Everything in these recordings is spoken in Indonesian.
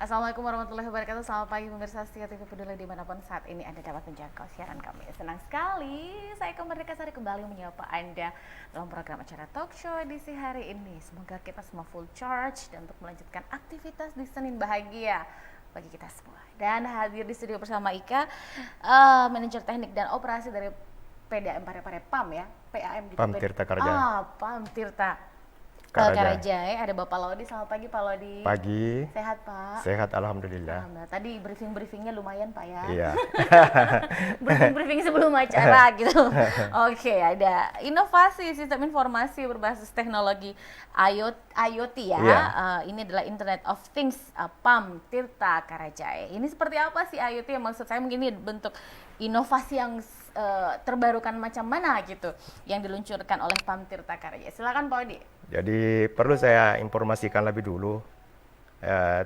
Assalamualaikum warahmatullahi wabarakatuh. Selamat pagi pemirsa Setia TV Peduli dimanapun saat ini Anda dapat menjangkau siaran kami. Senang sekali saya Merdeka Sari kembali menyapa Anda dalam program acara talk show edisi hari ini. Semoga kita semua full charge dan untuk melanjutkan aktivitas di Senin bahagia bagi kita semua. Dan hadir di studio bersama Ika, manajer teknik dan operasi dari PDAM Parepare PAM ya, PAM di PAM Tirta Karajaya. PAM Tirta Karajaya. Ada Bapak Lodi. Selamat pagi Pak Lodi. Pagi. Sehat Pak? Sehat alhamdulillah. Tadi briefingnya lumayan Pak ya. Iya. briefing sebelum acara gitu. Oke, ada inovasi sistem informasi berbasis teknologi IoT ya. Iya. Ini adalah Internet of Things PAM Tirta Karajaya. Ini seperti apa sih IoT? Maksud saya mungkin ini bentuk inovasi yang terbarukan macam mana gitu yang diluncurkan oleh PAM Tirta Karajaya. Silakan Pak Odi. Jadi perlu saya informasikan lebih dulu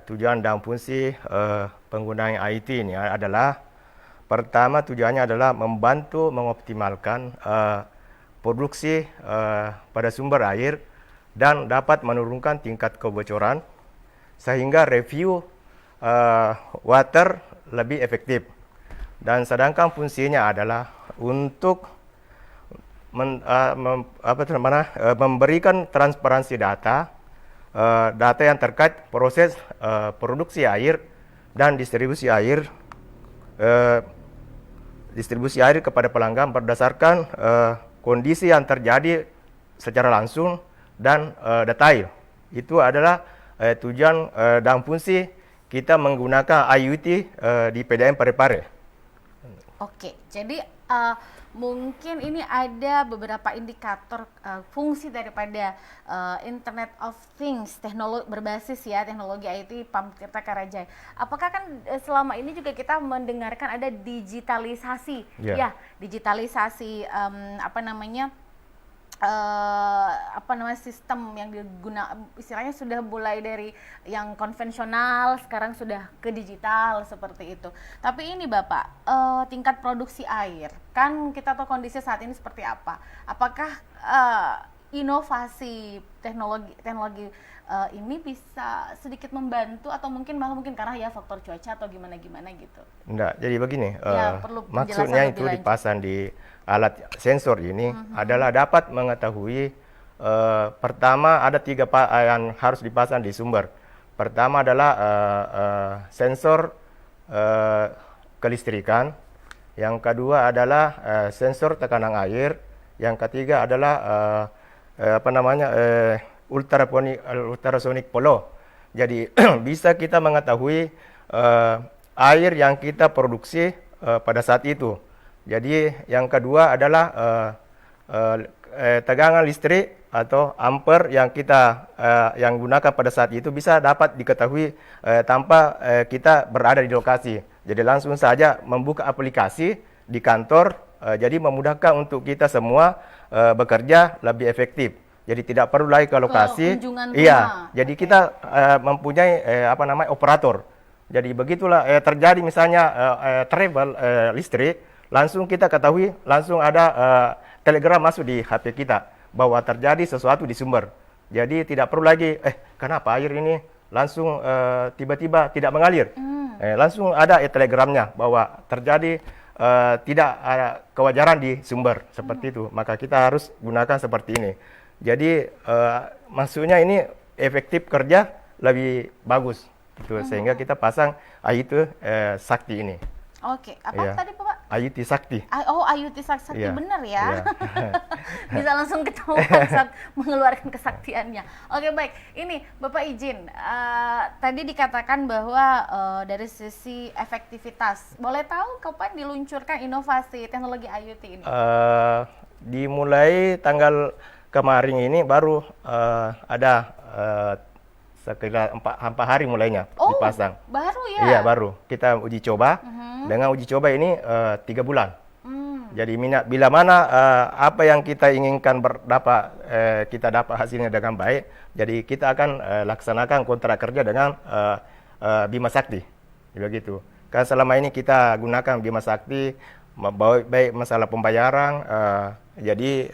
tujuan dan fungsi penggunaan IT ini adalah pertama tujuannya adalah membantu mengoptimalkan produksi pada sumber air dan dapat menurunkan tingkat kebocoran sehingga review water lebih efektif. Dan sedangkan fungsinya adalah untuk memberikan transparansi data yang terkait proses produksi air dan distribusi air kepada pelanggan berdasarkan kondisi yang terjadi secara langsung dan detail. Itu adalah tujuan dan fungsi kita menggunakan IoT di PDAM Parepare. Oke, jadi mungkin ini ada beberapa indikator fungsi daripada Internet of Things, teknologi berbasis ya, teknologi IT PAM Tirta Karajaya. Apakah kan selama ini juga kita mendengarkan ada digitalisasi, ya, digitalisasi sistem yang digunakan, istilahnya sudah mulai dari yang konvensional sekarang sudah ke digital seperti itu. Tapi ini Bapak, tingkat produksi air kan kita tahu kondisi saat ini seperti apa. Apakah inovasi teknologi ini bisa sedikit membantu atau mungkin karena ya faktor cuaca atau gimana gitu? Enggak, jadi begini, maksudnya itu dipasang di alat sensor ini adalah dapat mengetahui pertama ada tiga yang harus dipasang di sumber. Pertama adalah sensor kelistrikan, yang kedua adalah sensor tekanan air, yang ketiga adalah ultrasonic flow. Jadi bisa kita mengetahui air yang kita produksi pada saat itu. Jadi yang kedua adalah tegangan listrik atau ampere yang kita yang gunakan pada saat itu bisa dapat diketahui tanpa kita berada di lokasi. Jadi langsung saja membuka aplikasi di kantor, jadi memudahkan untuk kita semua bekerja lebih efektif. Jadi tidak perlu lagi ke lokasi. Iya, jadi kita mempunyai operator. Jadi begitulah terjadi misalnya travel listrik, langsung kita ketahui, langsung ada telegram masuk di HP kita bahwa terjadi sesuatu di sumber. Jadi tidak perlu lagi kenapa air ini langsung tiba-tiba tidak mengalir. Langsung ada telegramnya bahwa terjadi tidak ada kewajaran di sumber seperti itu. Maka kita harus gunakan seperti ini. Jadi maksudnya ini efektif kerja lebih bagus gitu, sehingga kita pasang IoT Sakti ini. Oke, apa tadi Pak? IoT Sakti. IoT Sakti, benar ya. Bisa langsung ketahuan saat mengeluarkan kesaktiannya. Oke, baik. Ini Bapak izin, tadi dikatakan bahwa dari sisi efektivitas, boleh tahu kapan diluncurkan inovasi teknologi IoT ini? Dimulai tanggal kemarin ini baru ada sekitar 4 hari mulainya dipasang. Baru ya? Iya, baru. Kita uji coba. Dengan uji coba ini 3 bulan. Jadi bila mana apa yang kita inginkan kita dapat hasilnya dengan baik, jadi kita akan laksanakan kontrak kerja dengan Bima Sakti. Begitu. Kan selama ini kita gunakan Bima Sakti, baik masalah pembayaran, Jadi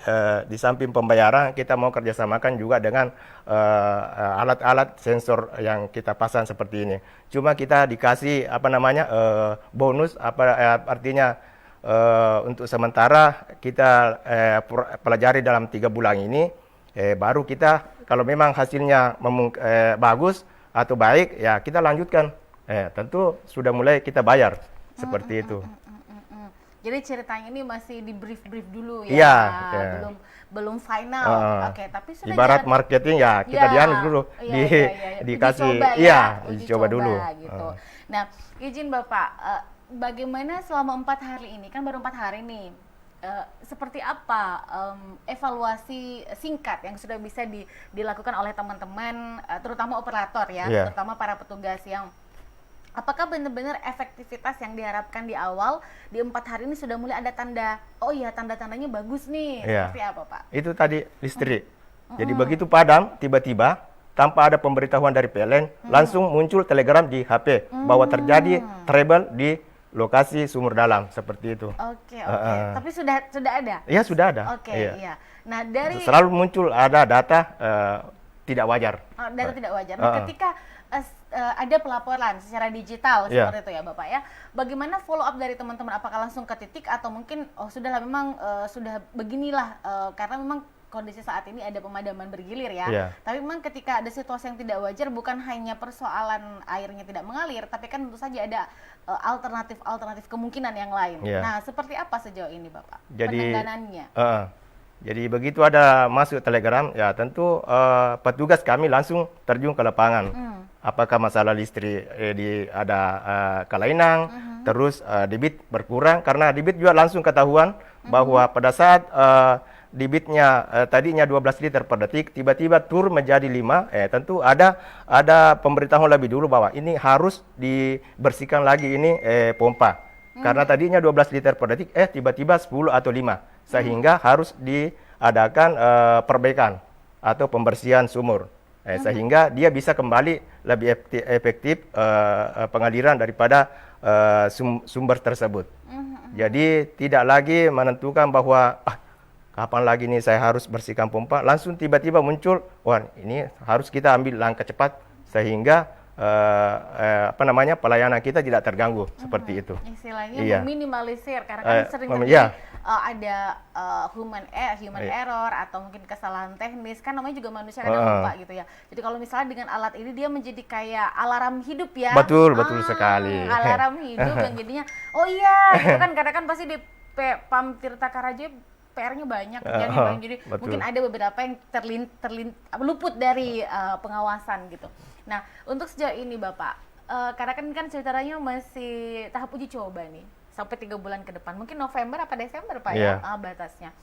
di samping pembayaran kita mau kerjasamakan juga dengan alat-alat sensor yang kita pasang seperti ini. Cuma kita dikasih apa namanya bonus artinya untuk sementara kita pelajari dalam 3 bulan ini, baru kita kalau memang hasilnya bagus atau baik ya kita lanjutkan. Tentu sudah mulai kita bayar seperti itu. Jadi ceritanya ini masih di brief dulu ya, Iya, iya. belum final. Oke, tapi sudah Ibarat jalan. marketing ya kita dianu dulu, dikasih, Uji coba dulu. gitu. Nah, izin Bapak, bagaimana selama 4 hari ini, kan baru 4 hari nih, seperti apa evaluasi singkat yang sudah bisa dilakukan oleh teman-teman, terutama operator ya, terutama para petugas yang apakah benar-benar efektivitas yang diharapkan di awal di 4 hari ini sudah mulai ada tanda, oh iya tanda-tandanya bagus nih, seperti apa Pak? Itu tadi listrik. Jadi begitu padam, tiba-tiba tanpa ada pemberitahuan dari PLN, langsung muncul telegram di HP bahwa terjadi trouble di lokasi sumur dalam, seperti itu. Oke. Tapi sudah ada? Iya, sudah ada. Oke, iya. Nah, dari selalu muncul ada data tidak wajar. Data tidak wajar. Nah, ketika ada pelaporan secara digital seperti itu ya Bapak ya. Bagaimana follow up dari teman-teman? Apakah langsung ke titik atau mungkin sudahlah memang sudah beginilah karena memang kondisi saat ini ada pemadaman bergilir ya. Tapi memang ketika ada situasi yang tidak wajar bukan hanya persoalan airnya tidak mengalir, tapi kan tentu saja ada alternatif kemungkinan yang lain. Nah, seperti apa sejauh ini Bapak penanganannya? Jadi begitu ada masuk telegram, ya tentu petugas kami langsung terjun ke lapangan. Apakah masalah listrik ada kelainan, terus debit berkurang, karena debit juga langsung ketahuan bahwa pada saat debitnya tadinya 12 liter per detik, tiba-tiba turun menjadi 5, tentu ada pemberitahuan lebih dulu bahwa ini harus dibersihkan lagi ini pompa. Karena tadinya 12 liter per detik, tiba-tiba 10 atau 5. Sehingga harus diadakan perbaikan atau pembersihan sumur. Sehingga dia bisa kembali lebih efektif pengaliran daripada sumber tersebut. Jadi tidak lagi menentukan bahwa kapan lagi nih saya harus bersihkan pompa, langsung tiba-tiba muncul, wah ini harus kita ambil langkah cepat sehingga pelayanan kita tidak terganggu seperti itu. Istilahnya meminimalisir karena kan sering terjadi ada human error atau mungkin kesalahan teknis, kan namanya juga manusia kadang lupa gitu ya. Jadi kalau misalnya dengan alat ini dia menjadi kayak alarm hidup ya. Betul sekali. Alarm hidup yang jadinya oh iya gitu kan, karena kan pasti di PAM Tirta Karaja PR-nya banyak, jadi mungkin ada beberapa yang luput dari pengawasan gitu. Nah, untuk sejauh ini Bapak, karena kan ceritanya masih tahap uji coba nih, sampai 3 bulan ke depan, mungkin November apa Desember Pak ya batasnya.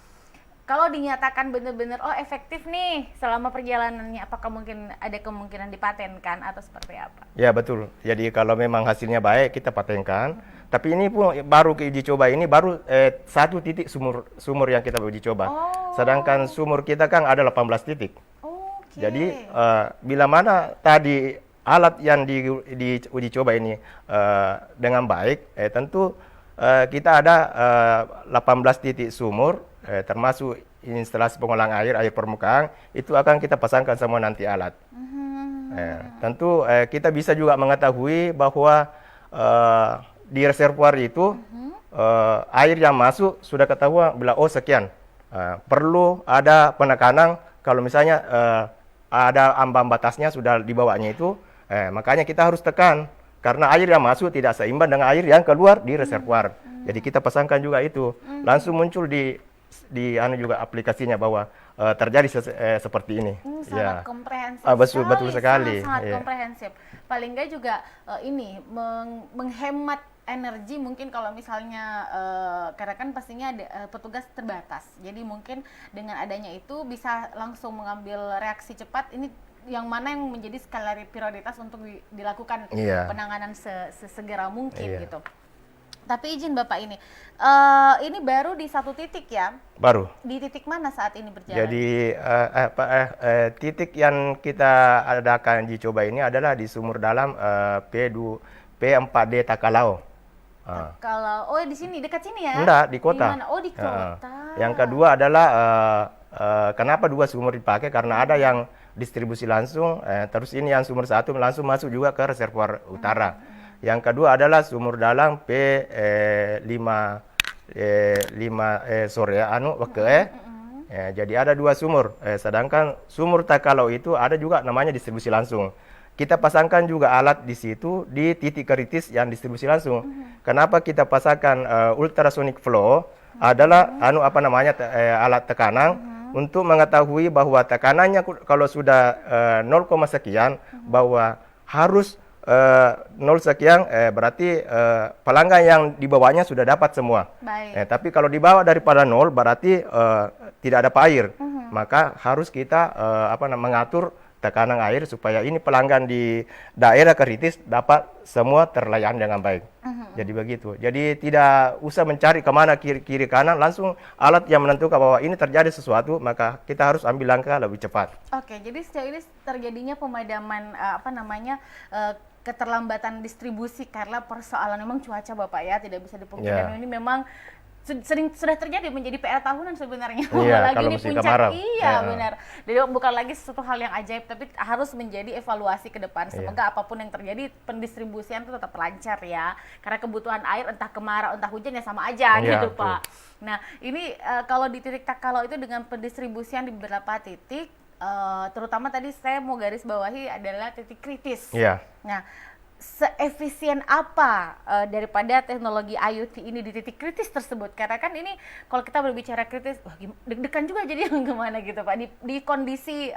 Kalau dinyatakan benar-benar efektif nih selama perjalanannya, apakah mungkin ada kemungkinan dipatenkan atau seperti apa? Ya betul, jadi kalau memang hasilnya baik kita patenkan. Tapi ini pun baru ke uji coba ini baru 1 titik sumur yang kita uji coba. Sedangkan sumur kita kan ada 18 titik. Jadi bila mana tadi alat yang di uji coba ini dengan baik, tentu kita ada 18 titik sumur, termasuk instalasi pengolahan air permukaan, itu akan kita pasangkan semua nanti alat. Tentu kita bisa juga mengetahui bahwa di reservoir itu air yang masuk sudah ketahuan bila sekian. Perlu ada penekanan kalau misalnya ada ambang batasnya sudah di bawahnya itu, makanya kita harus tekan karena air yang masuk tidak seimbang dengan air yang keluar di reservoir. Jadi kita pasangkan juga itu. Langsung muncul di juga aplikasinya bahwa terjadi seperti ini. Sangat komprehensif. Betul sekali. Sangat komprehensif. Paling enggak juga ini menghemat energi mungkin kalau misalnya karena kan pastinya ada petugas terbatas. Jadi mungkin dengan adanya itu bisa langsung mengambil reaksi cepat. Ini yang mana yang menjadi skala prioritas untuk dilakukan penanganan sesegera mungkin gitu. Tapi izin Bapak ini baru di 1 titik ya? Baru. Di titik mana saat ini berjalan? Jadi titik yang kita adakan uji coba ini adalah di sumur dalam P4D Takalau. Kalau di sini dekat sini ya? Enggak, di kota. Di mana? Oh, di kota. Yang kedua adalah kenapa 2 sumur dipakai? Karena ada yang distribusi langsung, terus ini yang sumur 1 langsung masuk juga ke reservoir utara. Yang kedua adalah sumur dalam P5 sore jadi ada 2 sumur. Sedangkan sumur Takalau itu ada juga namanya distribusi langsung. Kita pasangkan juga alat di situ di titik kritis yang distribusi langsung. Kenapa kita pasangkan ultrasonic flow? Adalah alat tekanan untuk mengetahui bahwa tekanannya kalau sudah 0, sekian bahwa harus 0 sekian berarti pelanggan yang di bawahnya sudah dapat semua. Tapi kalau di bawah daripada 0 berarti tidak ada air. Maka harus kita mengatur tekanan air supaya ini pelanggan di daerah kritis dapat semua terlayani dengan baik. Jadi begitu. Jadi tidak usah mencari kemana kiri kanan, langsung alat yang menentukan bahwa ini terjadi sesuatu, maka kita harus ambil langkah lebih cepat. Oke, jadi sejauh ini terjadinya pemadaman keterlambatan distribusi karena persoalan memang cuaca Bapak ya, tidak bisa dipungkiri. Dan ini memang sudah terjadi menjadi PR tahunan sebenarnya. Lagi di puncak. Benar. Jadi bukan lagi sesuatu hal yang ajaib, tapi harus menjadi evaluasi ke depan. Semoga apapun yang terjadi pendistribusian itu tetap lancar ya. Karena kebutuhan air entah kemarau entah hujan ya sama aja gitu Pak. Nah, ini kalau di titik Takalau itu dengan pendistribusian di beberapa titik, terutama tadi saya mau garis bawahi adalah titik kritis. Nah, seefisien apa daripada teknologi IoT ini di titik kritis tersebut? Karena kan ini kalau kita berbicara kritis, deg-degan juga jadi gimana gitu Pak di kondisi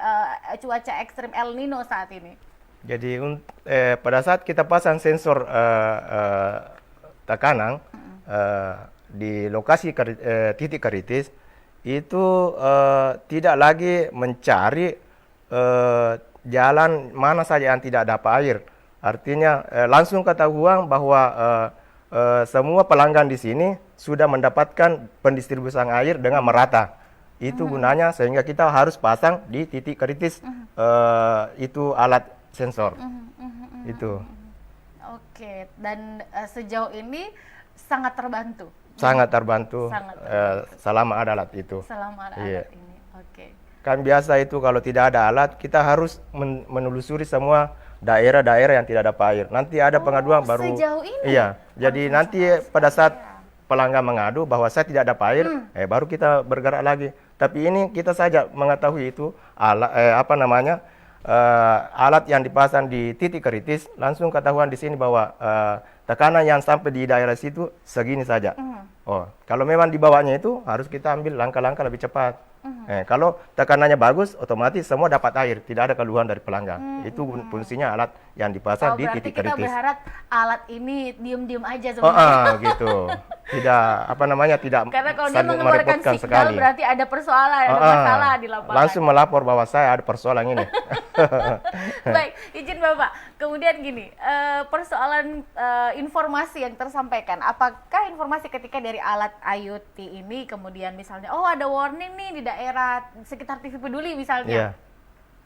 cuaca ekstrim El Nino saat ini. Jadi pada saat kita pasang sensor tekanan di lokasi titik kritis itu tidak lagi mencari jalan mana saja yang tidak dapat air. Artinya langsung ketahuan bahwa semua pelanggan di sini sudah mendapatkan pendistribusian air dengan merata. Itu gunanya sehingga kita harus pasang di titik kritis itu alat sensor. Itu. Oke, dan sejauh ini sangat terbantu. Sangat terbantu. Selama ada alat itu. Selama ada alat ini. Oke. Kan biasa itu kalau tidak ada alat kita harus menelusuri semua daerah-daerah yang tidak ada air. Nanti ada pengaduan baru. Sejauh ini? Iya. Jadi nanti pada saat pelanggan mengadu bahwa saya tidak ada air, baru kita bergerak lagi. Tapi ini kita saja mengetahui itu alat yang dipasang di titik kritis langsung ketahuan di sini bahwa tekanan yang sampai di daerah situ segini saja. Kalau memang di bawahnya itu harus kita ambil langkah-langkah lebih cepat. Kalau tekanannya bagus, otomatis semua dapat air, tidak ada keluhan dari pelanggan. Itu fungsinya alat yang dipasang di titik kritis. Berarti kita berharap alat ini diem-diem aja sebenarnya. Gitu. Tidak tidak karena kalau dia mengeluarkan signal sekali. Berarti ada persoalan, ada masalah di lapangan. Langsung melapor bahwa saya ada persoalan ini. Baik, izin Bapak. Kemudian gini, persoalan informasi yang tersampaikan, apakah informasi ketika dari alat IoT ini kemudian misalnya, ada warning nih di daerah sekitar TV Peduli misalnya.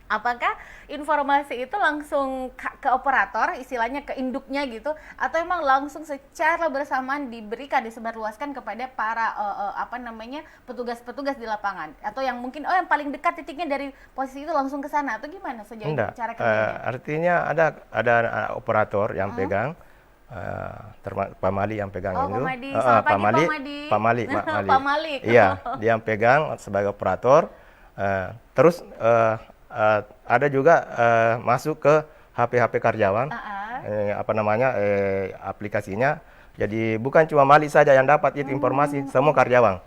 Apakah informasi itu langsung ke operator, istilahnya ke induknya gitu, atau emang langsung secara bersamaan diberikan, disebarluaskan kepada para petugas-petugas di lapangan, atau yang mungkin yang paling dekat titiknya dari posisi itu langsung ke sana, atau gimana sejauh ini cara kerjanya? Artinya ada operator yang pegang, Pak Mali yang pegang itu. Pak Mali. Iya, dia yang pegang sebagai operator. Terus ada juga masuk ke HP karyawan, aplikasinya. Jadi bukan cuma Mali saja yang dapat itu informasi, semua karyawan.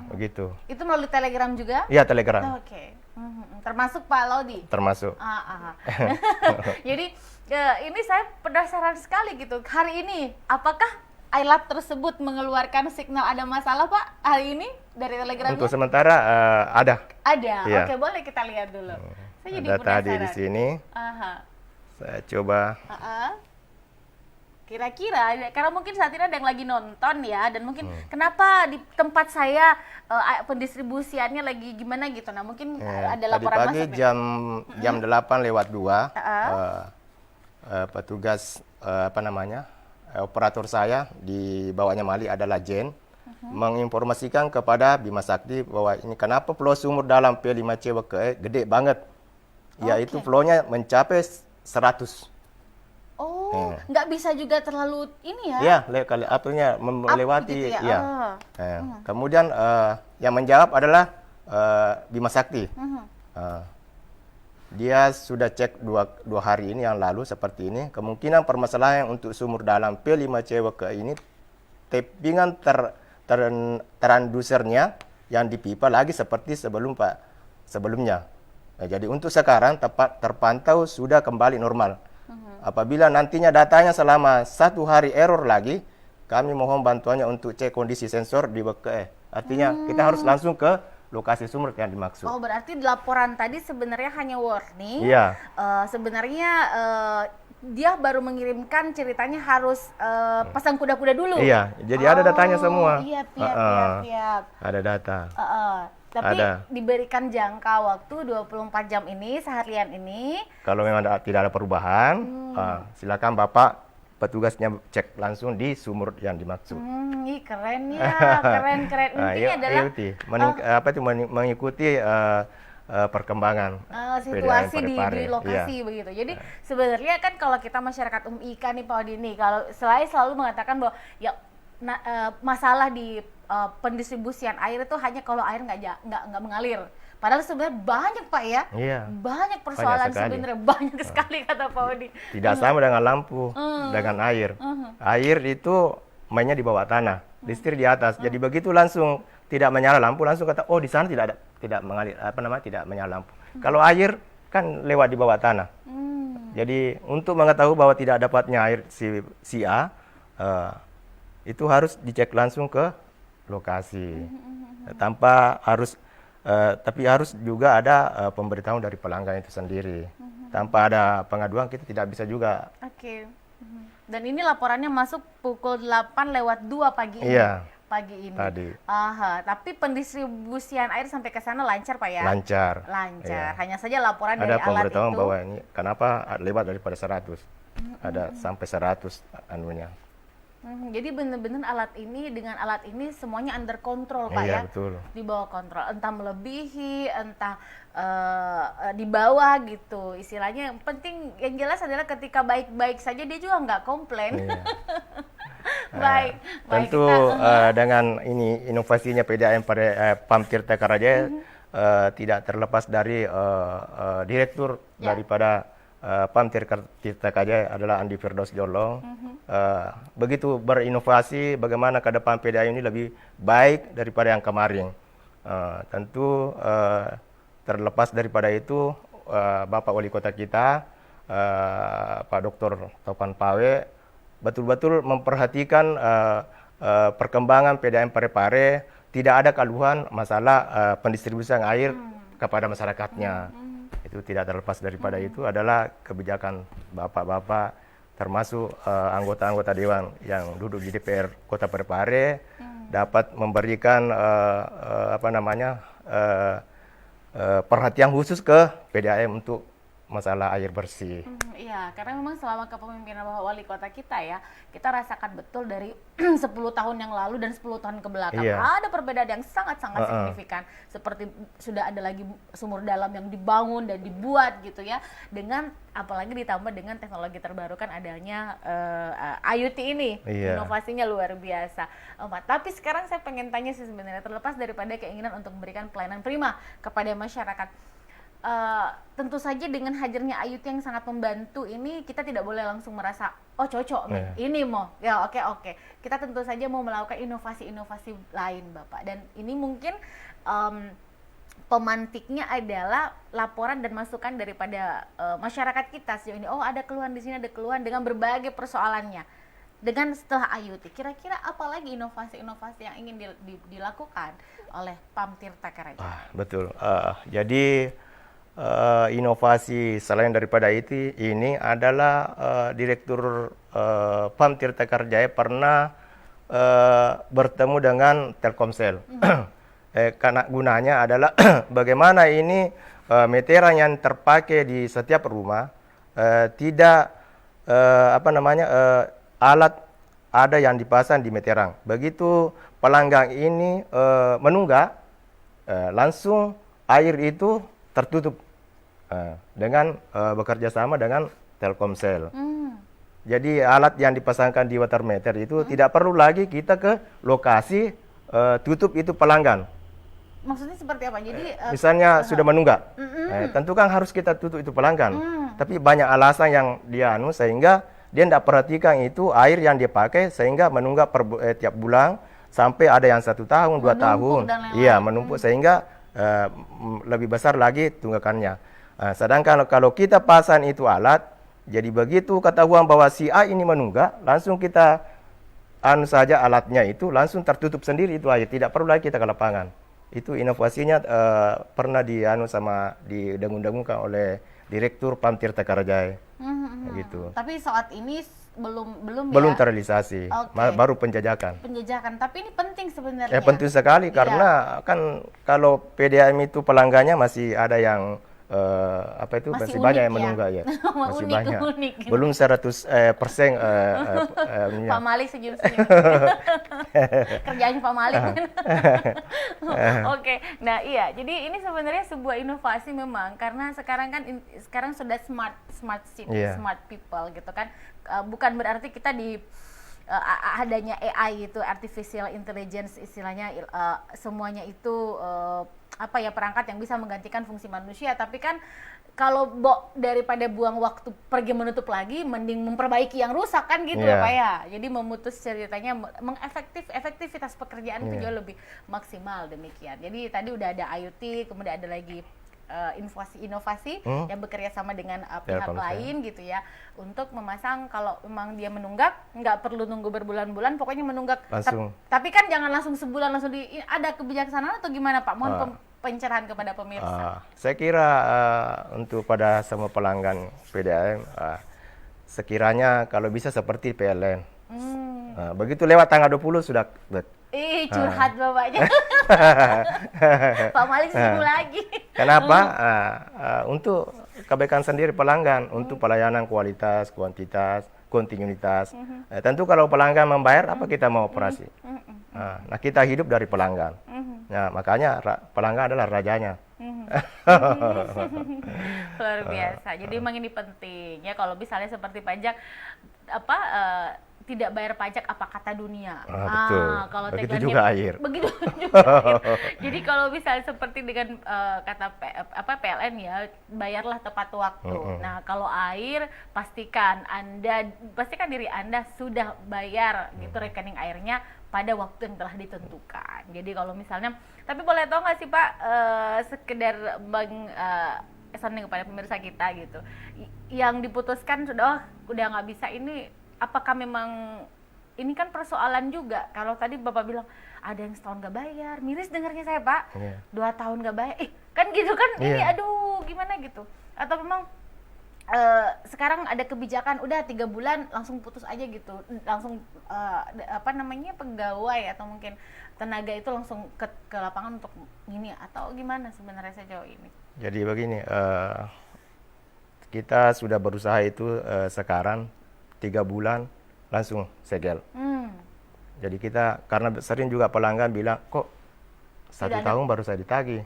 Begitu. Itu melalui Telegram juga? Iya, Telegram. Oke. Termasuk Pak Laudi? Termasuk. Jadi ini saya penasaran sekali gitu. Hari ini apakah iLab tersebut mengeluarkan signal ada masalah Pak hari ini dari Telegramnya? Untuk sementara ada. Ada. Iya. Oke, boleh kita lihat dulu. Saya jadi ada tadi di sini. Saya coba. Kira-kira, karena mungkin saat ini ada yang lagi nonton ya, dan mungkin kenapa di tempat saya pendistribusiannya lagi gimana gitu. Nah mungkin ada laporan tadi pagi masuk. jam 8:02 petugas operator saya di bawahnya Mali adalah Jen, menginformasikan kepada Bima Sakti bahwa ini kenapa flow sumur dalam P5C WKE gede banget. Yaitu flow-nya mencapai 100. Oh, nggak bisa juga terlalu ini ya? Ya, melewati. gitu ya? Ya. Kemudian yang menjawab adalah Bima Sakti. Dia sudah cek dua hari ini yang lalu seperti ini. Kemungkinan permasalahan untuk sumur dalam P5C WKE ini tappingan transducernya yang dipipa lagi seperti sebelumnya. Nah, jadi untuk sekarang terpantau sudah kembali normal. Apabila nantinya datanya selama 1 hari error lagi, kami mohon bantuannya untuk cek kondisi sensor di WKE. Artinya kita harus langsung ke lokasi sumur yang dimaksud. Oh, berarti laporan tadi sebenarnya hanya warning. Iya. Sebenarnya dia baru mengirimkan ceritanya harus pasang kuda-kuda dulu. Iya, jadi ada datanya semua. Iya, siap. Ada data. Tapi ada. diberikan jangka waktu 24 jam ini, seharian ini. Kalau memang tidak ada perubahan, silakan Bapak petugasnya cek langsung di sumur yang dimaksud. Ih, keren ya, keren. Intinya adalah mengikuti perkembangan situasi di Parepare. lokasi begitu. Jadi sebenarnya kan kalau kita masyarakat IK nih Pak Odini, kalau selalu mengatakan bahwa ya masalah di pendistribusian air itu hanya kalau air nggak mengalir. Padahal sebenarnya banyak Pak ya, banyak persoalan sebenarnya banyak sekali kata Pak Odi. Tidak sama dengan lampu, dengan air. Air itu mainnya di bawah tanah, listrik di atas. Jadi begitu langsung tidak menyala lampu, langsung kata, oh di sana tidak mengalir, tidak menyala lampu. Kalau air kan lewat di bawah tanah. Jadi untuk mengetahui bahwa tidak dapatnya air si A, itu harus dicek langsung ke lokasi. Tapi harus juga ada pemberitahuan dari pelanggan itu sendiri. Tanpa ada pengaduan kita tidak bisa juga. Oke. Dan ini laporannya masuk pukul 8:02 pagi ini. Iya. Pagi ini. Tadi. Tapi pendistribusian air sampai ke sana lancar Pak ya? Lancar. Lancar. Hanya saja laporan dari Ada alat pemberitahuan itu. bahwa ini kenapa lewat daripada 100. Ada sampai 100 anunya. Jadi benar-benar dengan alat ini semuanya under control Pak Iya, ya? betul. Di bawah kontrol, entah melebihi, entah di bawah gitu. Istilahnya yang penting, yang jelas adalah ketika baik-baik saja dia juga nggak komplain. Iya. baik. Tentu dengan ini inovasinya PDAM pada PAM Tirta Karajaya tidak terlepas dari direktur daripada PAM Tirta Karajaya adalah Andi Firdaus Jolong. Begitu berinovasi, bagaimana ke depan PDAM ini lebih baik daripada yang kemarin. Tentu terlepas daripada itu, Bapak Wali Kota kita, Pak Dr. Topan Pawe, betul-betul memperhatikan perkembangan PDAM Parepare, tidak ada keluhan masalah pendistribusian air kepada masyarakatnya. Itu tidak terlepas daripada itu adalah kebijakan bapak-bapak, termasuk anggota-anggota dewan yang duduk di DPR Kota Parepare, dapat memberikan perhatian khusus ke PDAM untuk masalah air bersih. Iya, karena memang selama kepemimpinan Bapak Wali Kota kita ya, kita rasakan betul dari 10 tahun yang lalu dan 10 tahun ke belakang ada perbedaan yang sangat-sangat signifikan. Seperti sudah ada lagi sumur dalam yang dibangun dan dibuat gitu ya, dengan apalagi ditambah dengan teknologi terbarukan adanya IoT ini. Inovasinya luar biasa. Tapi sekarang saya pengen tanya sih sebenarnya, terlepas daripada keinginan untuk memberikan pelayanan prima kepada masyarakat, tentu saja dengan hadirnya IoT yang sangat membantu ini, kita tidak boleh langsung merasa oh cocok nih, ini mau ya oke. Kita tentu saja mau melakukan inovasi-inovasi lain Bapak, dan ini mungkin pemantiknya adalah laporan dan masukan daripada masyarakat kita sejauh ini. Oh, ada keluhan di sini, ada keluhan dengan berbagai persoalannya. Dengan setelah IoT, kira-kira apa lagi inovasi-inovasi yang ingin dilakukan oleh PAM Tirta Karajaya? Betul. Jadi inovasi selain daripada itu ini adalah Direktur PAM Tirta Karajaya pernah bertemu dengan Telkomsel. Karena gunanya adalah bagaimana ini meteran yang terpakai di setiap rumah tidak alat ada yang dipasang di meterang. Begitu pelanggan ini menunggak, langsung air itu tertutup dengan bekerja sama dengan Telkomsel. Jadi alat yang dipasangkan di water meter itu tidak perlu lagi kita ke lokasi tutup itu pelanggan. Maksudnya seperti apa? Jadi Misalnya sudah menunggak, tentu kan harus kita tutup itu pelanggan. Tapi banyak alasan yang dia sehingga dia tidak perhatikan itu air yang dia pakai sehingga menunggak tiap bulan sampai ada yang 1 tahun, 2 tahun. Iya, menumpuk sehingga lebih besar lagi tunggakannya. Sedangkan kalau kita pasang itu alat, jadi begitu ketahuan bahwa si A ini menunggak, langsung kita saja alatnya itu langsung tertutup sendiri itu air, tidak perlu lagi kita ke lapangan. Itu inovasinya pernah didengung-dengungkan oleh Direktur PAM Tirta Karajaya. Gitu. Tapi saat ini belum belum ya? terrealisasi, baru penjajakan. Penjajakan, tapi ini penting sebenarnya. Penting sekali karena kan kalau PDAM itu pelanggannya masih ada yang masih banyak yang menunggak ya. Masih unik, banyak. unik. Belum 100% Pak Malik senyum-senyum. Kerjaannya Pak Malik. Oke. Nah, iya. Jadi ini sebenarnya sebuah inovasi memang karena sekarang sudah smart city, smart people gitu kan. Bukan berarti kita di adanya AI itu, artificial intelligence istilahnya, semuanya itu perangkat yang bisa menggantikan fungsi manusia, tapi kan kalau daripada buang waktu pergi menutup lagi, mending memperbaiki yang rusak kan gitu ya Pak ya. Jadi memutus ceritanya, efektivitas pekerjaan itu jauh lebih maksimal demikian. Jadi tadi udah ada IoT, kemudian ada lagi inovasi yang bekerja sama dengan pihak lain gitu ya, untuk memasang kalau memang dia menunggak, nggak perlu nunggu berbulan-bulan, pokoknya menunggak langsung. Tapi kan jangan langsung sebulan langsung ada kebijaksanaan atau gimana Pak? Mohon pencerahan kepada pemirsa. Saya kira untuk pada semua pelanggan PDAM, sekiranya kalau bisa seperti PLN. Begitu lewat tanggal 20 sudah curhat bapaknya. Pak Malik senyum lagi. Kenapa? Untuk kebaikan sendiri pelanggan, untuk pelayanan kualitas, kuantitas, kontinuitas. Tentu kalau pelanggan membayar, apa kita mau operasi? Nah, kita hidup dari pelanggan. Nah, makanya pelanggan adalah rajanya. Luar biasa. Jadi memang ini penting ya, kalau misalnya seperti pajak tidak bayar pajak apa kata dunia. Betul. Kalau begitu juga air. Begitu juga air. Jadi kalau misalnya seperti dengan kata PLN ya, bayarlah tepat waktu. Nah, kalau air pastikan diri Anda sudah bayar gitu rekening airnya pada waktu yang telah ditentukan. Jadi kalau misalnya, tapi boleh tahu nggak sih Pak, sekedar sounding kepada pemirsa kita gitu, yang diputuskan sudah nggak bisa ini, apakah memang ini kan persoalan juga? Kalau tadi Bapak bilang ada yang setahun nggak bayar, miris dengarnya saya Pak, 2 tahun nggak bayar, kan gitu kan, ini aduh gimana gitu? Atau memang sekarang ada kebijakan udah 3 bulan langsung putus aja gitu, langsung pegawai atau mungkin tenaga itu langsung ke lapangan untuk ini, atau gimana sebenarnya sejauh ini? Jadi begini, kita sudah berusaha itu sekarang 3 bulan langsung segel. Jadi kita, karena sering juga pelanggan bilang, kok 1 tahun baru saya ditagih.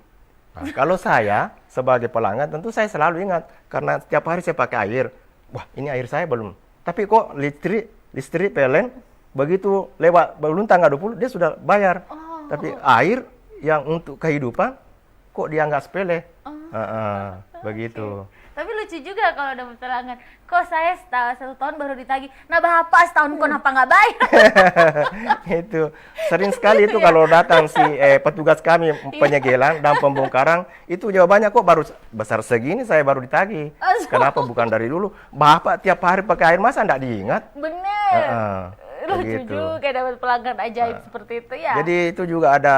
Nah, kalau saya sebagai pelanggan tentu saya selalu ingat, karena setiap hari saya pakai air. Wah, ini air saya belum. Tapi kok listrik PLN begitu lewat belum tanggal 20 dia sudah bayar. Tapi air yang untuk kehidupan kok dia nggak sepele. Begitu. Tapi lucu juga kalau dapat pelanggan, kok saya 1 tahun baru ditagih. Nah, Bapak setahun kenapa nggak bayar? Itu sering sekali itu kalau datang si petugas kami penyegelan dan pembongkaran, itu jawabannya, kok baru besar segini saya baru ditagih. Kenapa bukan dari dulu? Bapak tiap hari pakai air, masa nggak diingat? Bener. Lucu juga dapat pelanggan ajaib seperti itu ya. Jadi itu juga ada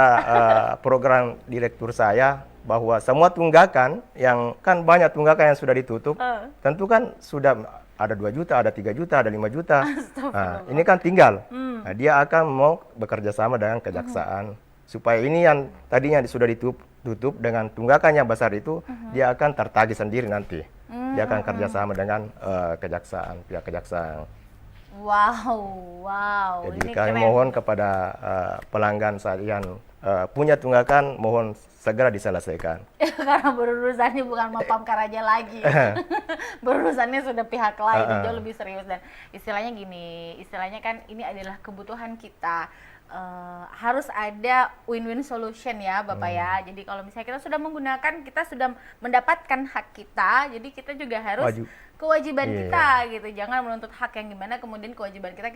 program direktur saya, bahwa semua tunggakan yang kan banyak tunggakan yang sudah ditutup, tentu kan sudah ada 2 juta, ada 3 juta, ada 5 juta. Nah, ini kan tinggal. Nah, dia akan mau bekerja sama dengan kejaksaan supaya ini yang tadinya sudah ditutup dengan tunggakan yang besar itu, dia akan tertagih sendiri nanti. Dia akan kerjasama dengan kejaksaan, pihak kejaksaan. Wow. Jadi Ini kami keren. mohon kepada pelanggan yang punya tunggakan, mohon segera diselesaikan. Karena berurusannya bukan sama Pamkaraja lagi. Berurusannya sudah pihak lain, jauh lebih serius. Dan istilahnya gini, istilahnya kan ini adalah kebutuhan kita. Harus ada win-win solution ya Bapak ya. Jadi kalau misalnya kita sudah menggunakan, kita sudah mendapatkan hak kita, jadi kita juga harus kewajiban Iya. kita gitu. Jangan menuntut hak yang gimana kemudian kewajiban kita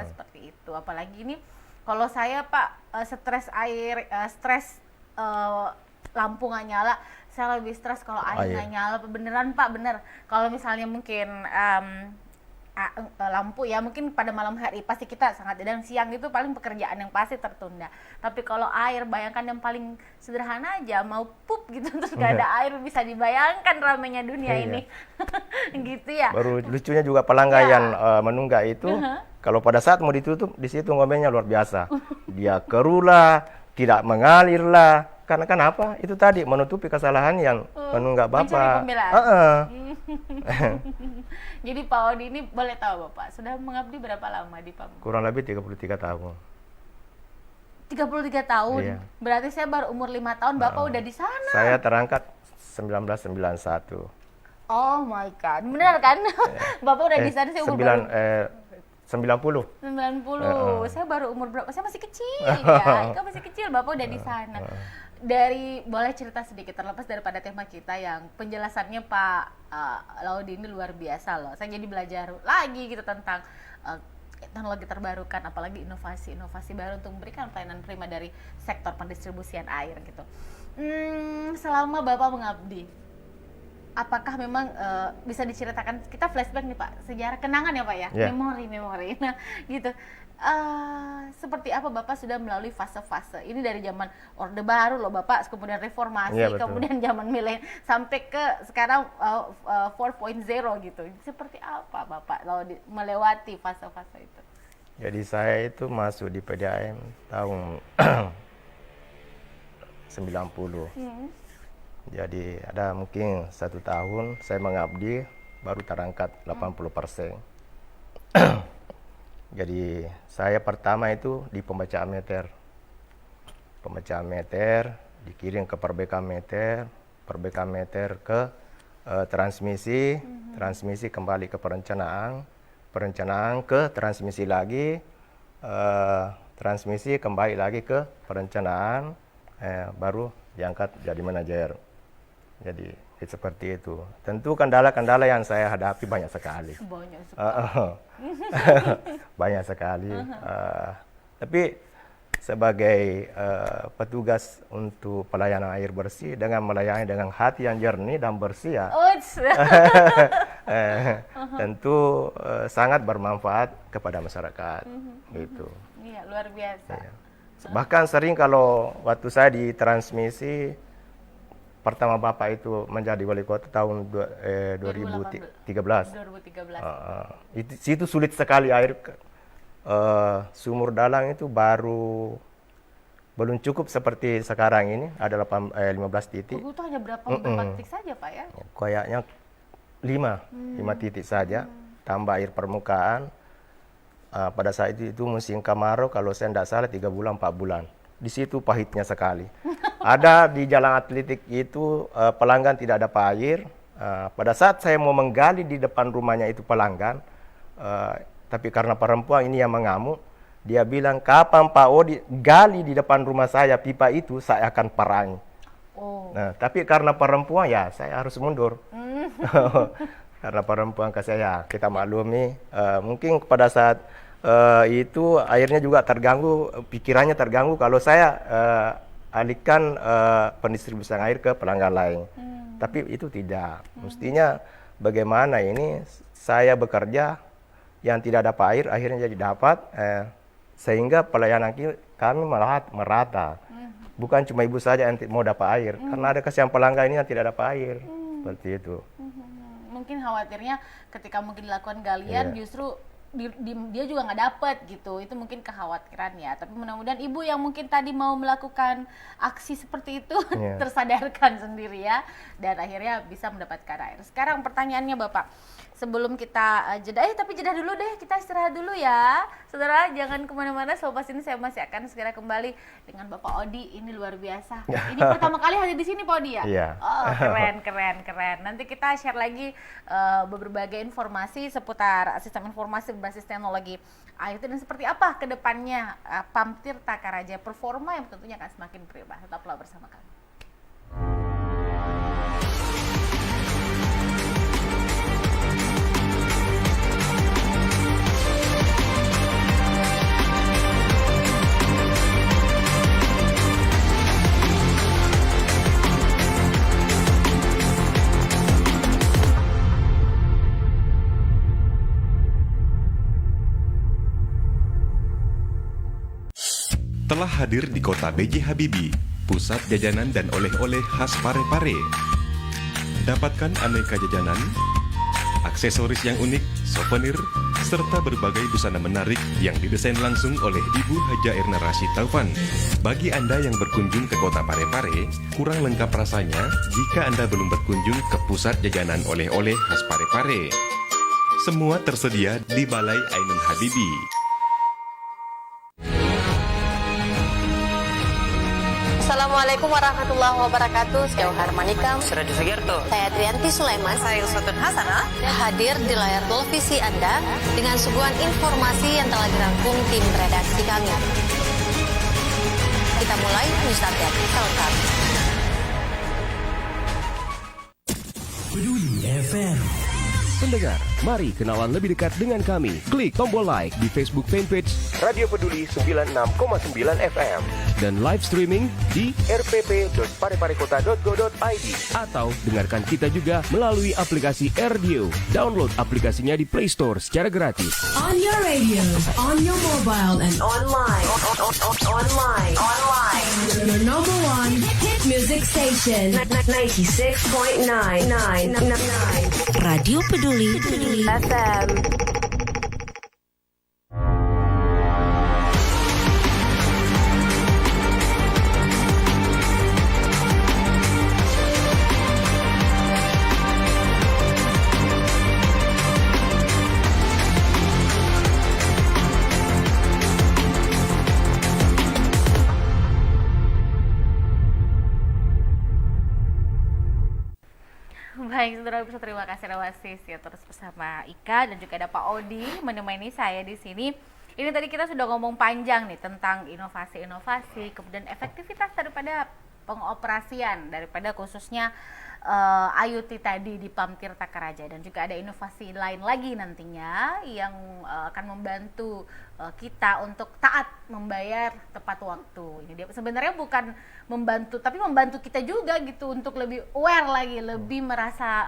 seperti itu. Apalagi ini kalau saya Pak stres air, stres lampu nggak nyala, saya lebih stres kalau air nggak nyala. Beneran Pak, bener. Kalau misalnya mungkin lampu ya, mungkin pada malam hari pasti kita sangat, dan siang itu paling pekerjaan yang pasti tertunda. Tapi kalau air, bayangkan yang paling sederhana aja, mau pup gitu terus gak ada air, bisa dibayangkan ramainya dunia ini. Gitu ya. Baru lucunya juga pelanggan yang menunggak itu, kalau pada saat mau ditutup, di situ ngomelnya luar biasa. Dia kerulah, tidak mengalir lah. Karena kenapa? Itu tadi menutupi kesalahan yang menunggak Mencari Bapak. pembelaan. Jadi Pak Odi ini boleh tahu Bapak sudah mengabdi berapa lama di PAM? Kurang lebih 33 tahun. 33 tahun? Iya. Berarti saya baru umur 5 tahun, Bapak udah di sana. Saya terangkat 1991. Oh my God, benar kan? Bapak udah di sana, saya umur baru 90. 90. Saya baru umur berapa? Saya masih kecil ya. Kan masih kecil, Bapak udah di sana. Dari, boleh cerita sedikit terlepas daripada tema kita yang penjelasannya Pak Laudi ini luar biasa loh. Saya jadi belajar lagi gitu tentang teknologi terbarukan, apalagi inovasi-inovasi baru untuk memberikan pelayanan prima dari sektor pendistribusian air gitu. Selama Bapak mengabdi, apakah memang bisa diceritakan, kita flashback nih Pak, sejarah kenangan ya Pak ya, memori. Nah gitu, seperti apa Bapak sudah melalui fase-fase ini dari zaman Orde Baru loh Bapak, kemudian reformasi, kemudian zaman milenial sampai ke sekarang 4.0 gitu. Seperti apa Bapak kalau melewati fase-fase itu? Jadi saya itu masuk di PDAM tahun 90. Jadi ada mungkin 1 tahun saya mengabdi, baru terangkat 80%. Jadi saya pertama itu di pembacaan meter. Pembacaan meter dikirim ke perbaikan meter, perbaikan meter ke transmisi, transmisi kembali ke perencanaan, perencanaan ke transmisi lagi, transmisi kembali lagi ke perencanaan, baru diangkat jadi manajer. Jadi seperti itu. Tentu kendala-kendala yang saya hadapi banyak sekali. Banyak sekali. Tapi sebagai petugas untuk pelayanan air bersih, dengan melayani dengan hati yang jernih dan bersih ya, tentu sangat bermanfaat kepada masyarakat. Gitu. Iya, luar biasa. Ya. Bahkan sering kalau waktu saya di transmisi, pertama Bapak itu menjadi wali kota tahun 2013. Itu sulit sekali air. Sumur dalang itu belum cukup seperti sekarang ini, ada 15 titik. Itu hanya berapa titik saja Pak ya? Kayaknya 5 titik saja, tambah air permukaan. Pada saat itu musim kemarau, kalau saya tidak salah 3 bulan 4 bulan. Di situ pahitnya sekali. Ada di jalan atletik itu pelanggan tidak dapat air. Pada saat saya mau menggali di depan rumahnya itu pelanggan, tapi karena perempuan ini yang mengamuk, dia bilang, kapan Pak Odi gali di depan rumah saya pipa itu, saya akan perangi. Nah, tapi karena perempuan ya saya harus mundur. Karena perempuan ke saya, kita maklumi. Mungkin pada saat itu airnya juga terganggu, pikirannya terganggu kalau saya alihkan pendistribusian air ke pelanggan lain. Tapi itu tidak. Mestinya bagaimana ini saya bekerja yang tidak dapat air akhirnya jadi dapat, sehingga pelayanan kami merata. Bukan cuma ibu saja yang mau dapat air, karena ada kasihan pelanggan ini yang tidak dapat air. Seperti itu. Mungkin khawatirnya ketika mungkin dilakukan galian justru dia juga nggak dapet gitu. Itu mungkin kekhawatiran ya, tapi mudah-mudahan ibu yang mungkin tadi mau melakukan aksi seperti itu tersadarkan sendiri ya, dan akhirnya bisa mendapatkan air. Sekarang pertanyaannya Bapak, sebelum kita jeda, tapi jeda dulu deh, kita istirahat dulu ya saudara, jangan kemana-mana. Sobat ini saya masih akan segera kembali dengan Bapak Odi. Ini luar biasa, ini pertama kali hadir di sini Pak Odi ya? Iya. Oh, keren. Nanti kita share lagi berbagai informasi seputar sistem informasi berbasis teknologi IoT dan seperti apa kedepannya PAM Tirta Karaja performa yang tentunya akan semakin berubah. Tetaplah bersama kami. Telah hadir di kota B.J. Habibie, pusat jajanan dan oleh-oleh khas Parepare. Dapatkan aneka jajanan, aksesoris yang unik, souvenir, serta berbagai busana menarik yang didesain langsung oleh Ibu Haja Erna Rashid Taufan. Bagi Anda yang berkunjung ke kota Parepare, kurang lengkap rasanya jika Anda belum berkunjung ke pusat jajanan oleh-oleh khas Parepare. Semua tersedia di Balai Ainun Habibie. Assalamualaikum warahmatullahi wabarakatuh. Saya Ohar Manikam. Suradi Sugiarto. Saya Trianti Sulaiman. Saya Uswatun Hasanah. Hadir di layar televisi Anda dengan suguhan informasi yang telah dirangkum tim redaksi kami. Kita mulai news update selengkap. Peduli FM. Pendengar, mari kenalan lebih dekat dengan kami. Klik tombol like di Facebook fanpage Radio Peduli 96,9 FM dan live streaming di rpp.pareparekota.go.id atau dengarkan kita juga melalui aplikasi RDio. Download aplikasinya di Play Store secara gratis. On your radio, on your mobile, and online. Online. Your number one hit music station. 96.9. Radio Peduli FM. Baik, saudara bisa terima kasih Rawasis ya, terus bersama Ika dan juga ada Pak Odi menemani saya di sini. Ini tadi kita sudah ngomong panjang nih tentang inovasi-inovasi, kemudian efektivitas daripada pengoperasian daripada khususnya IoT tadi di PAM Tirta Karaja, dan juga ada inovasi lain lagi nantinya yang akan membantu kita untuk taat membayar tepat waktu. Ini dia sebenarnya bukan membantu, tapi membantu kita juga gitu untuk lebih aware lagi, lebih merasa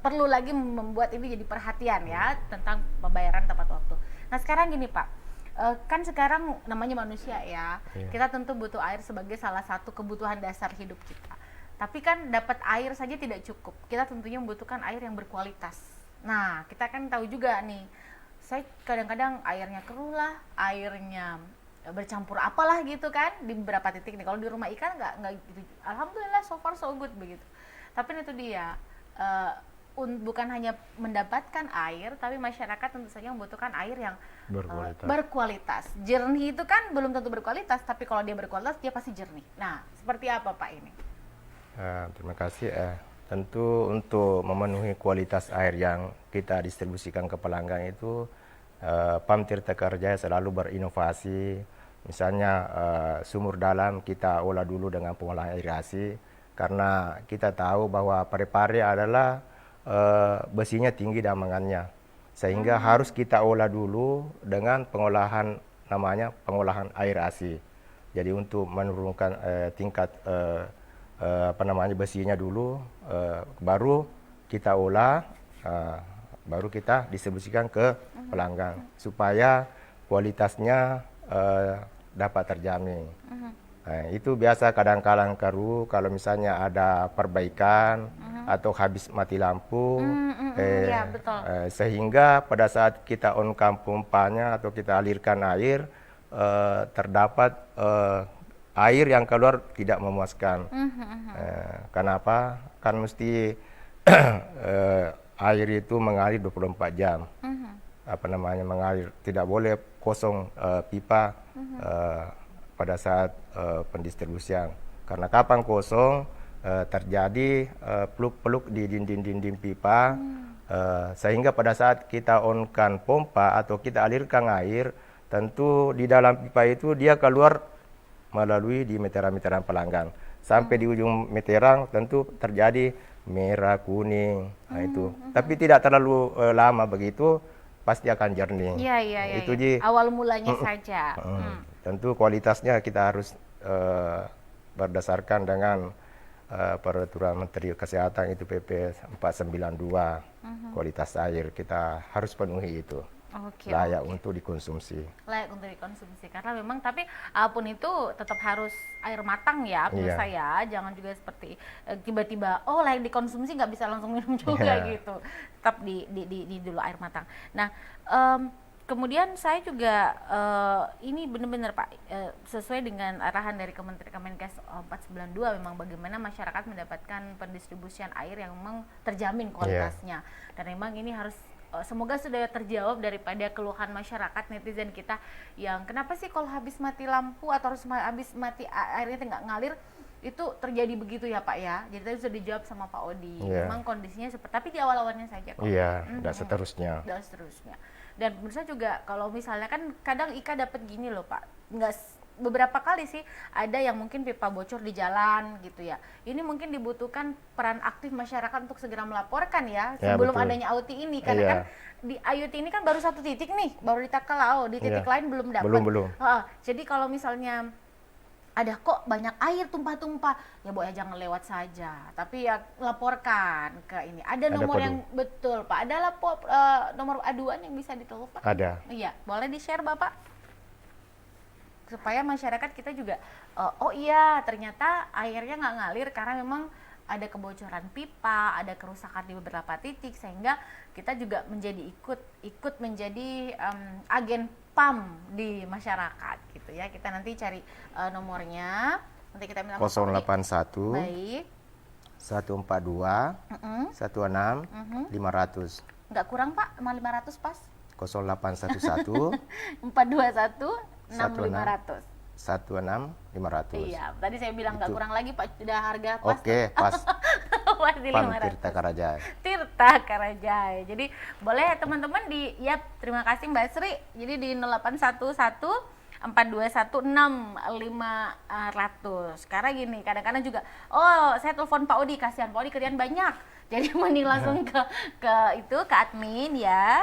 perlu lagi membuat ini jadi perhatian ya tentang pembayaran tepat waktu. Nah sekarang gini Pak, kan sekarang namanya manusia ya, kita tentu butuh air sebagai salah satu kebutuhan dasar hidup kita. Tapi kan dapat air saja tidak cukup, kita tentunya membutuhkan air yang berkualitas. Nah kita kan tahu juga nih, saya kadang-kadang airnya keruh lah, airnya bercampur apalah gitu kan di beberapa titik nih. Kalau di rumah ikan nggak gitu, alhamdulillah so far so good begitu. Tapi itu dia, bukan hanya mendapatkan air, tapi masyarakat tentu saja membutuhkan air yang berkualitas. Jernih itu kan belum tentu berkualitas, tapi kalau dia berkualitas dia pasti jernih. Nah seperti apa Pak ini? Terima kasih. Tentu untuk memenuhi kualitas air yang kita distribusikan ke pelanggan itu, PAM Tirta Karaja selalu berinovasi. Misalnya sumur dalam kita olah dulu dengan pengolahan irigasi, karena kita tahu bahwa Parepare adalah besinya tinggi dan mangannya, sehingga harus kita olah dulu dengan pengolahan namanya pengolahan airasi. Jadi untuk menurunkan tingkat besinya dulu, baru kita olah, baru kita distribusikan ke pelanggan supaya kualitasnya dapat terjamin. Nah, itu biasa kadang-kadang kalau misalnya ada perbaikan atau habis mati lampu, ya, betul. Sehingga pada saat kita on-kan pompanya atau kita alirkan air, terdapat air yang keluar tidak memuaskan. Kenapa? Kan mesti air itu mengalir 24 jam. Mengalir, tidak boleh kosong pipa pada saat pendistribusian. Karena kapan kosong terjadi peluk-peluk di dinding-dinding pipa, sehingga pada saat kita on-kan pompa atau kita alirkan air, tentu di dalam pipa itu dia keluar melalui di meteran-meteran pelanggan. Sampai di ujung meteran tentu terjadi merah, kuning. Nah, itu. Tapi tidak terlalu lama begitu, pasti akan jernih. Iya. Itu Ji. Awal mulanya saja. Tentu kualitasnya kita harus berdasarkan dengan peraturan Menteri Kesehatan itu PP 492. Kualitas air kita harus penuhi itu. Layak untuk dikonsumsi. Layak untuk dikonsumsi karena memang tapi apapun itu tetap harus air matang ya pemirsa ya, jangan juga seperti tiba-tiba layak dikonsumsi nggak bisa langsung minum juga gitu, tetap di dulu air matang. Nah kemudian saya juga ini benar-benar Pak sesuai dengan arahan dari Kemenkes 492 memang bagaimana masyarakat mendapatkan pendistribusian air yang memang terjamin kualitasnya dan memang ini harus semoga sudah terjawab daripada keluhan masyarakat netizen kita yang kenapa sih kalau habis mati lampu atau harus habis mati airnya nggak ngalir itu terjadi begitu ya Pak ya. Jadi tadi sudah dijawab sama Pak Odi. Memang kondisinya seperti tapi di awal-awalnya saja kok. Dan seterusnya. Dan pemirsa juga kalau misalnya kan kadang Ika dapat gini loh Pak, beberapa kali sih ada yang mungkin pipa bocor di jalan gitu ya. Ini mungkin dibutuhkan peran aktif masyarakat untuk segera melaporkan ya sebelum adanya IoT ini karena kan di IoT ini kan baru satu titik nih, baru di Takalao, di titik lain belum dapat. Belum. Jadi kalau misalnya ada kok banyak air tumpah-tumpah, ya boleh jangan lewat saja, tapi ya laporkan ke ini. Ada nomor yang betul Pak, ada nomor aduan yang bisa ditelepon. Ada. Iya, boleh di-share Bapak? Supaya masyarakat kita juga ternyata airnya nggak ngalir karena memang ada kebocoran pipa, ada kerusakan di beberapa titik sehingga kita juga menjadi ikut menjadi agen PAM di masyarakat gitu ya. Kita nanti cari nomornya, nanti kita minta 081 baik 142 16 500. Nggak kurang Pak, 500 pas. 0811 421 6500. 16500. Iya, tadi saya bilang nggak kurang lagi Pak, sudah harga pas. Oke, pas. Pas di PAM 500. Tirta Karajaya. Tirta Karajaya. Jadi boleh teman-teman terima kasih Mbak Sri. Jadi di 0811 421 6500. Karena gini, kadang-kadang juga saya telepon Pak Odi, kasihan Pak Odi kerjaan banyak. Jadi mending langsung ke admin ya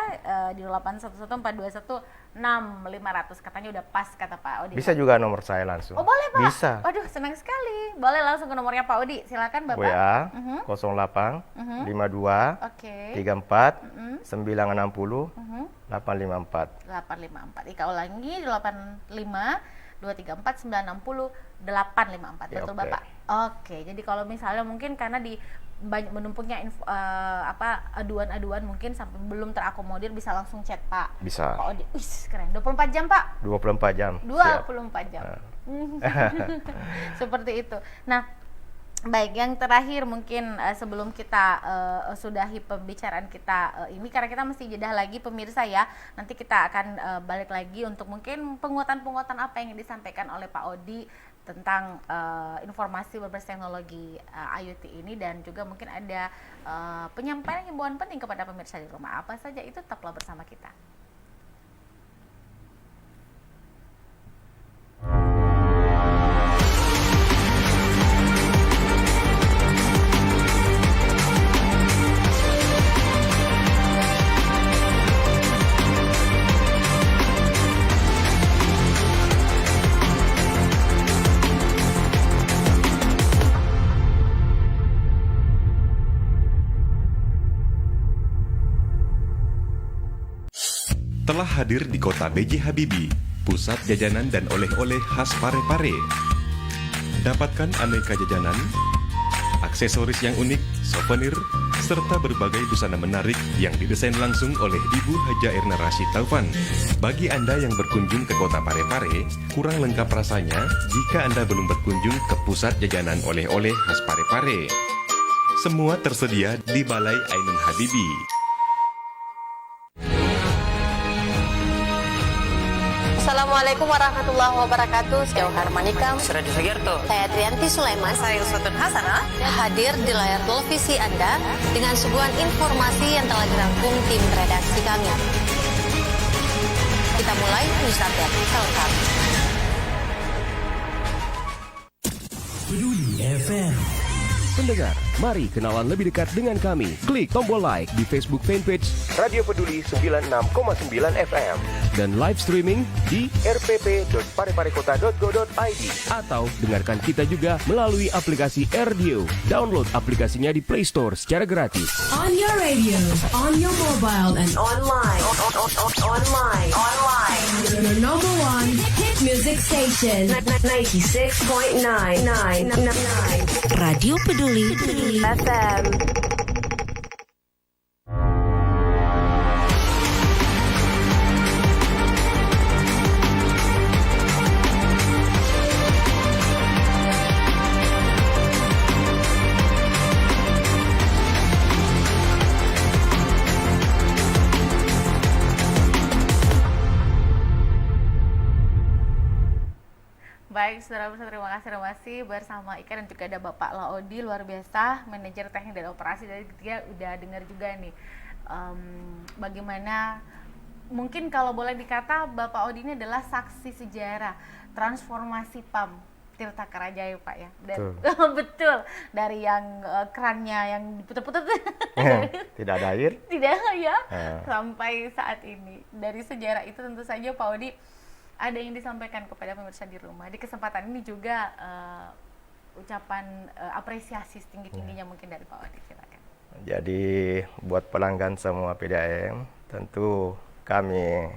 di 0811 421 6500 katanya udah pas kata Pak Odi. Bisa juga nomor saya langsung. Oh boleh Pak? Bisa. Waduh senang sekali. Boleh langsung ke nomornya Pak Odi. Silakan Bapak. WA 08 52 34 960 854. 854. Ika ulangi 85 234 960 854. Betul Bapak. Oke. Jadi kalau misalnya mungkin karena di banyak menumpuknya aduan-aduan mungkin sampai belum terakomodir bisa langsung chat Pak. Bisa. Pak Odi. Wih, keren. 24 jam Pak. 24 jam. 24 jam. Seperti itu. Nah, baik, yang terakhir mungkin sebelum kita sudahi pembicaraan kita ini karena kita mesti jeda lagi pemirsa ya. Nanti kita akan balik lagi untuk mungkin penguatan-penguatan apa yang disampaikan oleh Pak Odi tentang informasi berbasis teknologi IoT ini dan juga mungkin ada penyampaian himbauan penting kepada pemirsa di rumah. Apa saja itu tetaplah bersama kita. Telah hadir di kota B.J. Habibie, pusat jajanan dan oleh-oleh khas Parepare. Dapatkan aneka jajanan, aksesoris yang unik, souvenir, serta berbagai busana menarik yang didesain langsung oleh Ibu Haja Erna Rashid Taufan. Bagi Anda yang berkunjung ke kota Parepare, kurang lengkap rasanya jika Anda belum berkunjung ke pusat jajanan oleh-oleh khas Parepare. Semua tersedia di Balai Ainun Habibie. Assalamualaikum warahmatullahi wabarakatuh. Saya Harmanika. Suradi Sugiarto. Saya Trianti Sulaiman. Saya Uswatun Hasanah. Hadir di layar televisi Anda dengan suguhan informasi yang telah dirangkum tim redaksi kami. Kita mulai news update selengkapnya. Peduli FM. Pendengar, mari kenalan lebih dekat dengan kami. Klik tombol like di Facebook fanpage Radio Peduli 96,9 FM dan live streaming di rpp.pareparekota.go.id atau dengarkan kita juga melalui aplikasi RDO. Download aplikasinya di Play Store secara gratis. On your radio, on your mobile, and online. Online. Your number one hit music station. 96.9. Radio Peduli FM. Baik, saudara-saudara, terima kasih bersama Ika dan juga ada Bapak Laodi, luar biasa, manajer teknik dan operasi. Dari dia udah dengar juga nih bagaimana mungkin kalau boleh dikata Bapak Odi ini adalah saksi sejarah transformasi PAM Tirta Karajaya, Pak ya. Dan betul, dari yang kerannya yang diputar-putar tidak ada air, tidak ya, sampai saat ini. Dari sejarah itu tentu saja Pak Odi ada yang disampaikan kepada pemirsa di rumah. Di kesempatan ini juga ucapan apresiasi setinggi-tingginya mungkin dari Pak Odi, silakan. Jadi buat pelanggan semua PDAM, tentu kami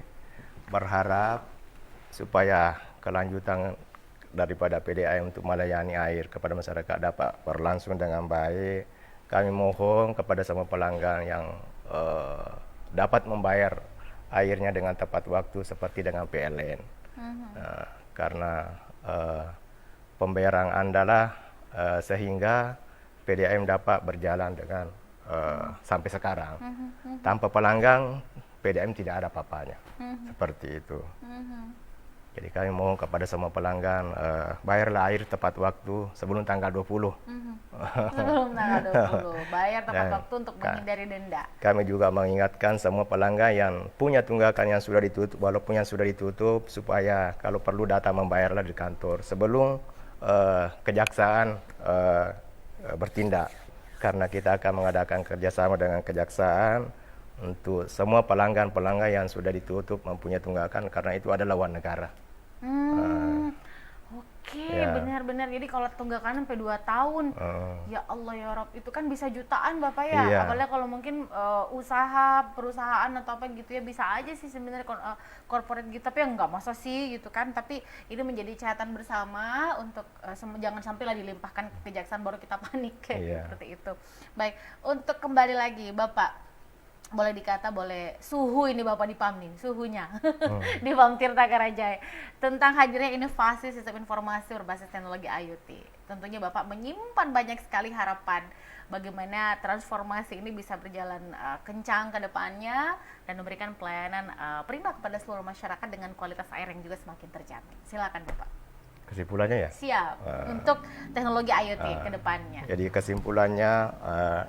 berharap supaya kelanjutan daripada PDAM untuk melayani air kepada masyarakat dapat berlangsung dengan baik. Kami mohon kepada semua pelanggan yang dapat membayar airnya dengan tepat waktu seperti dengan PLN. Karena pembayaran Anda lah sehingga PDAM dapat berjalan dengan sampai sekarang. Tanpa pelanggan PDAM tidak ada apa-apanya. Seperti itu. Jadi kami mohon kepada semua pelanggan bayarlah air tepat waktu sebelum tanggal 20. Sebelum tanggal 20, bayar tepat waktu untuk menghindari denda. Kami juga mengingatkan semua pelanggan yang punya tunggakan yang sudah ditutup, walaupun yang sudah ditutup, supaya kalau perlu datang membayarlah di kantor sebelum kejaksaan bertindak. Karena kita akan mengadakan kerjasama dengan kejaksaan untuk semua pelanggan-pelanggan yang sudah ditutup mempunyai tunggakan, karena itu adalah uang negara. Oke, benar-benar. Jadi kalau tunggakan sampai 2 tahun, ya Allah ya Rob, itu kan bisa jutaan Bapak ya. Iya. Apalagi kalau mungkin usaha, perusahaan atau apa gitu ya, bisa aja sih sebenarnya corporate gitu. Tapi ya nggak masa sih gitu kan. Tapi ini menjadi catatan bersama untuk jangan sampai lah dilimpahkan ke kejaksaan baru kita panik kayak seperti itu. Baik, untuk kembali lagi Bapak, boleh dikata boleh suhu ini Bapak di PAM nih, suhunya di PAM Tirta Karajaya tentang hadirnya inovasi sistem informasi berbasis teknologi IoT. Tentunya Bapak menyimpan banyak sekali harapan bagaimana transformasi ini bisa berjalan kencang ke depannya dan memberikan pelayanan prima kepada seluruh masyarakat dengan kualitas air yang juga semakin terjamin. Silakan Bapak. Kesimpulannya ya? Siap, untuk teknologi IoT ke depannya. Jadi kesimpulannya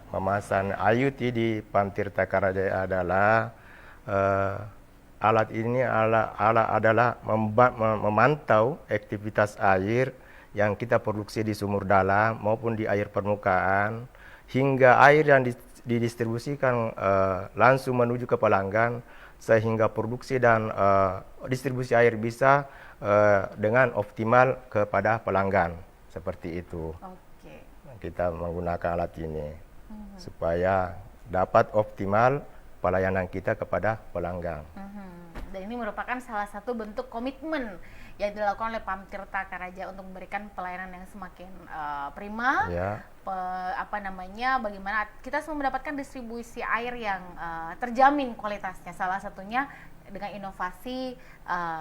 memasang IoT di PAM Tirta Karajaya adalah alat ini adalah memantau aktivitas air yang kita produksi di sumur dalam maupun di air permukaan, hingga air yang didistribusikan langsung menuju ke pelanggan, sehingga produksi dan distribusi air bisa dengan optimal kepada pelanggan. Seperti itu. Oke. Kita menggunakan alat ini supaya dapat optimal pelayanan kita kepada pelanggan. dan ini merupakan salah satu bentuk komitmen yang dilakukan oleh Pam Tirta Karaja untuk memberikan pelayanan yang semakin prima. Ya. Bagaimana kita semua mendapatkan distribusi air yang terjamin kualitasnya. Salah satunya dengan inovasi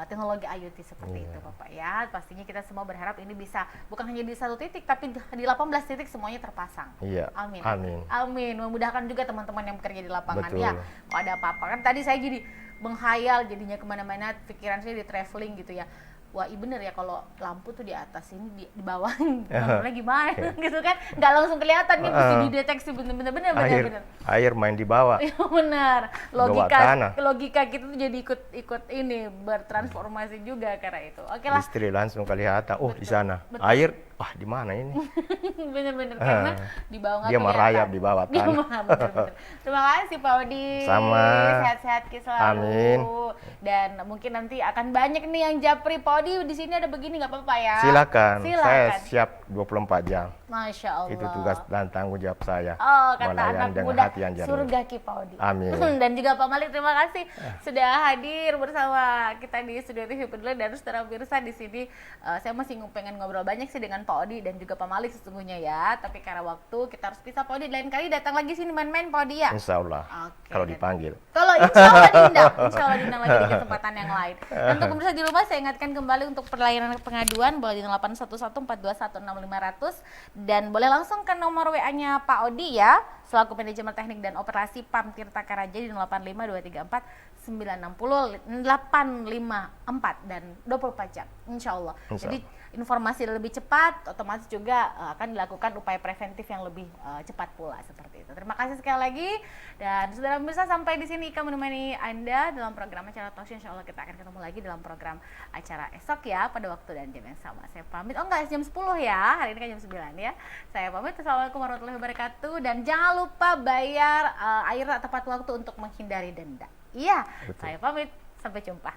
teknologi IoT seperti itu, Bapak ya. Pastinya kita semua berharap ini bisa bukan hanya di satu titik, tapi di 18 titik semuanya terpasang. Iya. Amin. Amin. Amin. Memudahkan juga teman-teman yang bekerja di lapangan. Betul. Ya. Kalau ada apa-apa kan tadi saya jadi menghayal jadinya kemana-mana, pikiran saya di traveling gitu ya. Wah, iya bener ya kalau lampu tuh di atas ini di bawah bangunnya gimana gitu kan, nggak langsung kelihatan nih, mesti dideteksi bener-bener. Air main di bawah. Iya benar, tanah. logika kita tuh jadi ikut ini bertransformasi juga karena itu. Oke lah. Istri langsung kelihatan, oh di sana. Betul. Air, wah di mana ini? Bener-bener karena di bawah nggak Dia kelihatan. merayap di bawah Iya, tanah. bener-bener. Terima kasih Pak Odi. Sama. Sehat-sehat selalu. Amin. Dan mungkin nanti akan banyak nih yang japri Pak Odi di sini ada begini nggak apa-apa ya? Silakan. Saya Silakan. siap 24 jam. Masya Allah. Itu tugas dan tanggung jawab saya. Oh, kata Melayani anak dengan muda hati yang jernih. surga Ki Pak Odi. Amin. Dan juga Pak Malik, terima kasih sudah hadir bersama kita di Studio TV Peduli. Dan saudara pemirsa di sini saya masih pengen ngobrol banyak sih dengan Pak Odi dan juga Pak Malik sesungguhnya ya. Tapi karena waktu kita harus pisah, Pak Odi. Lain kali datang lagi sini main-main Pak Odi ya. Insya Allah. Oke, Kalau dan- dipanggil. Kalau insya Allah diundang lagi di kesempatan yang lain. Dan untuk pemirsa di rumah saya ingatkan kembali untuk pelayanan pengaduan boleh di 811-421-500 dan boleh langsung ke nomor WA-nya Pak Odi ya selaku manajemen teknik dan operasi Pam Tirta Karaja di 085234-960-854 dan 24 jam insya Allah. Jadi informasi lebih cepat, otomatis juga akan dilakukan upaya preventif yang lebih cepat pula seperti itu. Terima kasih sekali lagi dan saudara pemirsa sampai di sini Ika menemani Anda dalam program acara Talkshow. Insya Allah kita akan ketemu lagi dalam program acara esok ya pada waktu dan jam yang sama. Saya pamit. Oh enggak, jam 10 ya. Hari ini kan jam 9 ya. Saya pamit. Assalamualaikum warahmatullahi wabarakatuh dan jangan lupa bayar air tepat waktu untuk menghindari denda. Iya, saya pamit. Sampai jumpa.